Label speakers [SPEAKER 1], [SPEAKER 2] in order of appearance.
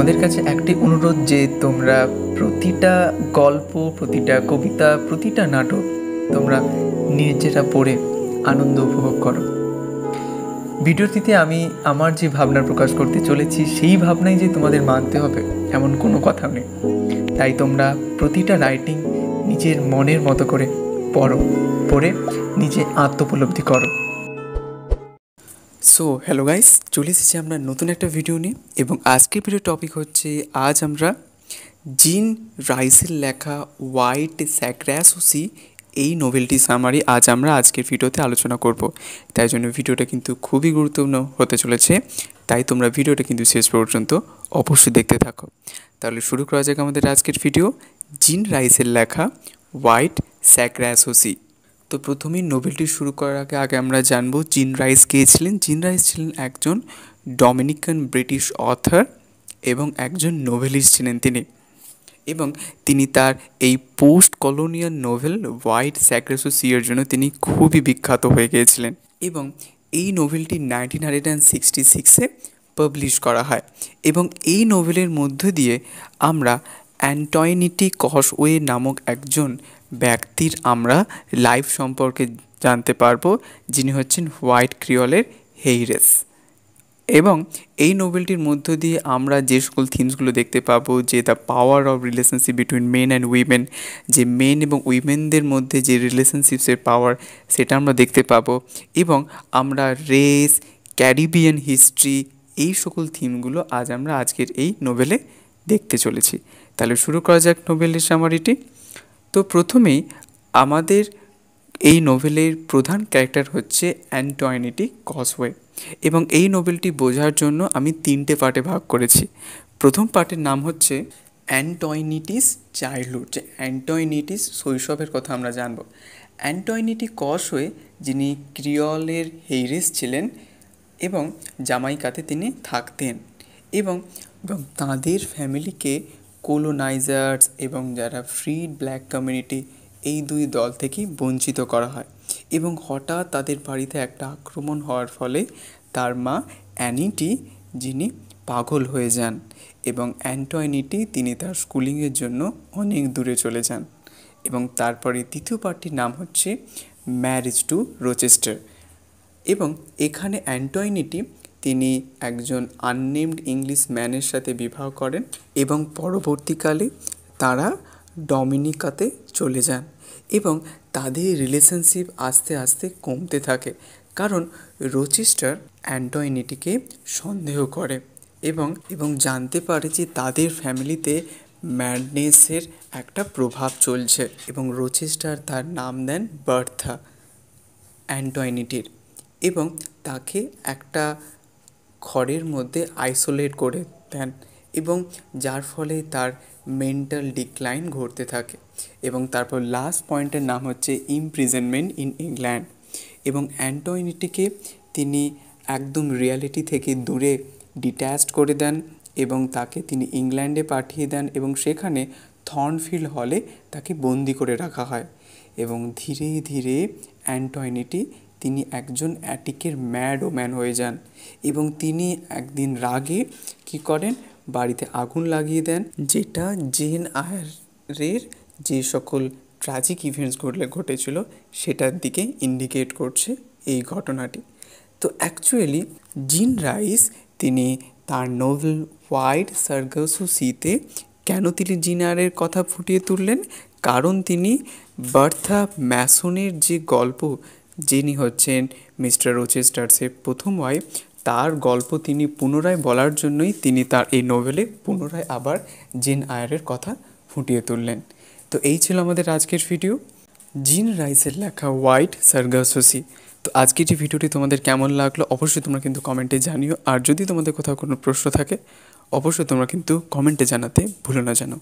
[SPEAKER 1] তোমাদের কাছে একটি অনুরোধ যে তোমরা প্রতিটা গল্প, প্রতিটা কবিতা, প্রতিটা নাটক তোমরা নিজেরা পড়ে আনন্দ উপভোগ করো। ভিডিওটিতে আমি আমার যে ভাবনা প্রকাশ করতে চলেছি সেই ভাবনাই যে তোমাদের মানতে হবে এমন কোনো কথা নেই। তাই তোমরা প্রতিটা রাইটিং নিজের মনের মতো করে পড়ে নিজে আত্মোপলব্ধি করো। সো হ্যালো গাইস, চলে এসেছি আমরা নতুন একটা ভিডিও নিয়ে, এবং আজকের ভিডিও টপিক হচ্ছে আজ আমরা জিন রাইসের লেখা হোয়াইট স্যাগ্রাসোসি এই নোভেলটি সামারি আজ আমরা আজকের ভিডিওতে আলোচনা করব। তাই জন্য ভিডিওটা কিন্তু খুবই গুরুত্বপূর্ণ হতে চলেছে, তাই তোমরা ভিডিওটা কিন্তু শেষ পর্যন্ত অবশ্যই দেখতে থাকো। তাহলে শুরু করা যাক আমাদের আজকের ভিডিও, জিন রাইসের লেখা হোয়াইট স্যাগ্রাসোসি। তো প্রথমেই নোভেলটি শুরু করার আগে আমরা জানবো জিন রাইস কে ছিলেন। জিন রাইস ছিলেন একজন ডমিনিকান ব্রিটিশ অথর এবং একজন নোভেলিস্ট ছিলেন তিনি, এবং তিনি তার এই পোস্ট কলোনিয়াল নোভেল হোয়াইট স্যাগ্রাসোসি এর জন্য তিনি খুবই বিখ্যাত হয়ে গিয়েছিলেন, এবং এই নোভেলটি 1966-এ পাবলিশ করা হয়। এবং এই নোভেলের মধ্য দিয়ে আমরা অ্যান্টনিটি কসওয়ে নামক একজন ব্যক্তির আমরা লাইফ সম্পর্কে জানতে পারবো, যিনি হচ্ছেন হোয়াইট ক্রিওলের হেইরেস। এবং এই নোভেলটির মধ্য দিয়ে আমরা যে সকল থিমসগুলো দেখতে পাবো, যে the power of relationship between men and women, যে মেন এবং উইমেনদের মধ্যে যে রিলেশনশিপসের পাওয়ার সেটা আমরা দেখতে পাবো, এবং আমরা রেস, ক্যারিবিয়ান হিস্ট্রি, এই সকল থিমগুলো আজ আমরা আজকের এই নোভেলে দেখতে চলেছি। তাহলে শুরু করা যাক নোভেলের সামারিটি। তো প্রথমেই আমাদের এই নোভেলের প্রধান ক্যারেক্টার হচ্ছে অ্যান্টনিটি কসওয়ে, এবং এই নোভেলটি বোঝার জন্য আমি 3টে পার্টে ভাগ করেছি। প্রথম পার্টের নাম হচ্ছে অ্যান্টনিটিস চাইল্ডহুড, যে অ্যান্টনিটিস শৈশবের কথা আমরা জানব। অ্যান্টনিটি কসওয়ে যিনি ক্রিওলের হেইরেস ছিলেন এবং জামাইকাতে তিনি থাকতেন, এবং তাঁদের ফ্যামিলিকে কোলোনাইজার্স এবং যারা ফ্রি ব্ল্যাক কমিউনিটি এই দুই দল থেকে বঞ্চিত করা হয়, এবং হঠাৎ তাদের বাড়িতে একটা আক্রমণ হওয়ার ফলে তার মা অ্যানিটি যিনি পাগল হয়ে যান, এবং অ্যান্টনিটি তিনি তার স্কুলিংয়ের জন্য অনেক দূরে চলে যান। এবং তারপরে দ্বিতীয় পার্টটির নাম হচ্ছে ম্যারেজ টু রোচেস্টার, এবং এখানে অ্যান্টনিটি তিনি একজন আননেমড ইংলিশ ম্যানের সাথে বিবাহ করেন, এবং পরবর্তীকালে তারা ডমিনিকাতে চলে যান, এবং তাদের রিলেশনশিপ আস্তে আস্তে কমতে থাকে, কারণ রোচেস্টার অ্যান্টনিটিকে সন্দেহ করে এবং জানতে পারে যে তাদের ফ্যামিলিতে ম্যাডনেসের একটা প্রভাব চলছে, এবং রোচেস্টার তার নাম দেন বার্থা অ্যান্টনিটির, এবং তাকে একটা ঘরের মধ্যে আইসোলেট করে দেন, এবং যার ফলে তার মেন্টাল ডিক্লাইন ঘটতে থাকে। এবং তারপর লাস্ট পয়েন্টের নাম হচ্ছে ইমপ্রিজনমেন্ট ইন ইংল্যান্ড, এবং অ্যান্টনিটিকে তিনি একদম রিয়ালিটি থেকে দূরে ডিট্যাচড করে দেন, এবং তাকে তিনি ইংল্যান্ডে পাঠিয়ে দেন, এবং সেখানে থর্নফিল্ড হলে তাকে বন্দি করে রাখা হয়। এবং ধীরে ধীরে অ্যান্টনিটি তিনি একজন অ্যাটিকের ম্যাড ওম্যান হয়ে যান, এবং তিনি একদিন রাগে কী করেন, বাড়িতে আগুন লাগিয়ে দেন, যেটা জেন আয়ারের যে সকল ট্র্যাজিক ইভেন্টস ঘটেছিল সেটার দিকে ইন্ডিকেট করছে এই ঘটনাটি। তো অ্যাকচুয়ালি জিন রাইস তিনি তার নোভেল হোয়াইট স্যাগ্রাসোসিতে কেন তিনি জিন আয়ারের কথা ফুটিয়ে তুললেন, কারণ তিনি বার্থা ম্যাসনের যে গল্প, যিনি হচ্ছেন মিস্টার রোচেস্টার্সের প্রথম ওয়াইফ, তার গল্প তিনি পুনরায় বলার জন্যই তিনি তার এই নোভেলে পুনরায় আবার জেন আয়ারের কথা ফুটিয়ে তুললেন। তো এই ছিল আমাদের আজকের ভিডিও, জিন রাইসের লেখা হোয়াইট স্যাগ্রাসোসি। তো আজকের যে ভিডিওটি তোমাদের কেমন লাগলো অবশ্যই তোমরা কিন্তু কমেন্টে জানিও, আর যদি তোমাদের কোথাও কোনো প্রশ্ন থাকে অবশ্যই তোমরা কিন্তু কমেন্টে জানাতে ভুলো না যেন।